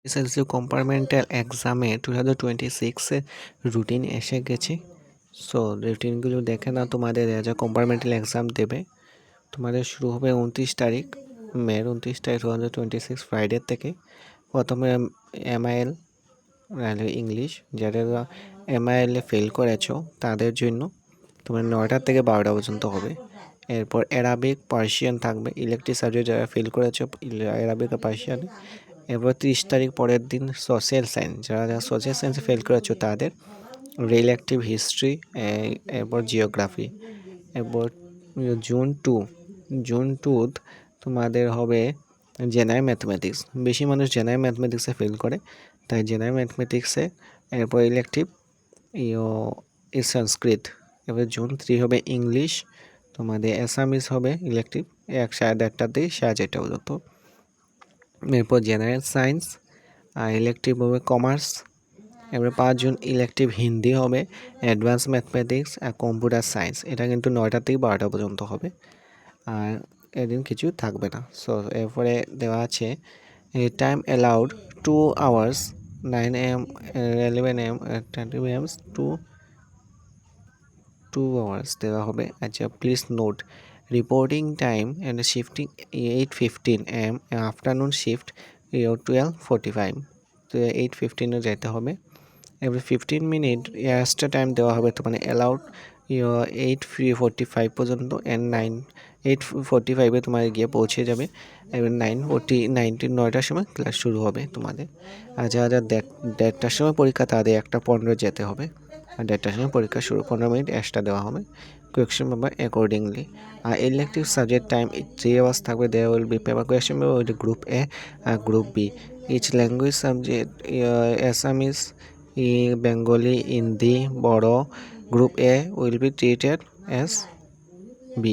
SSC compartmental এক্সামে 2026 routine এসে গেছে। সো রুটিনগুলো দেখে না তোমাদের যা কম্পার্টমেন্টাল এক্সাম দেবে। তোমাদের শুরু হবে 29 তারিখ মে 29 তারিখ 2026 ফ্রাইডে থেকে। প্রথমে MIL ইংলিশ, যারা MIL ফেল করেছো তাদের জন্য তোমার 9টা থেকে 12টা পর্যন্ত হবে। এরপর অ্যারাবিক পার্সিয়ান থাকবে, ইলেকট্রিক সাবজেক্ট যারা ফেল করেছো অ্যারাবিক আর পার্সিয়ান। এরপর 30 তারিখ পরের দিন সোশ্যাল সায়েন্স, যারা সোশ্যাল সায়েন্সে ফেল করেছো তাদের রিলেটিভ হিস্ট্রি, এরপর জিওগ্রাফি। এরপর জুন 2 তোমাদের হবে জেনারেল ম্যাথমেটিক্স। বেশি মানুষ জেনারেল ম্যাথমেটিক্সে ফেল করে, তাই জেনারেল ম্যাথমেটিক্সে। এরপর ইলেকটিভ সংস্কৃত। এরপর জুন 3 হবে ইংলিশ, তোমাদের অ্যাসামিস হবে ইলেকটিভ 1:30 থেকে 4:30 পর্যন্ত। এরপর জেনারেল সায়েন্স আর ইলেকটিভ হবে কমার্স। এরপর 5 জুন ইলেকটিভ হিন্দি হবে, অ্যাডভান্স ম্যাথমেটিক্স আর কম্পিউটার সায়েন্স। এটা কিন্তু 9টা থেকে 12টা পর্যন্ত হবে, আর এদিন কিছু থাকবে না। সো এরপরে দেওয়া আছে time allowed 2 hours 9 AM 11 AM 20 AM to 2 hours দেওয়া হবে। আচ্ছা, please note reporting time and shifting 8:15 AM, afternoon shift 12:45, তো 8:15 যেতে হবে। এবার 15 মিনিট এক্সট্রা টাইম দেওয়া হবে, তো মানে অ্যালাউড 8:45 পর্যন্ত, অ্যান্ড 8:45 তোমার গিয়ে পৌঁছে যাবে। এবার 9টার সময় ক্লাস শুরু হবে তোমাদের। আর যারা 1:30টার সময় পরীক্ষা তাদের 1:15 যেতে হবে, আর 1:30টার সময় পরীক্ষা শুরু, 15 মিনিট এক্সট্রা দেওয়া হবে। Question paper accordingly. আর ইলেকটিভ সাবজেক্ট টাইম 3 hours থাকবে। দেওয়া will be paper question paper with group A আর group B. Each language subject Assamese, Bengali, Hindi, Bodo, Group A will be treated as B.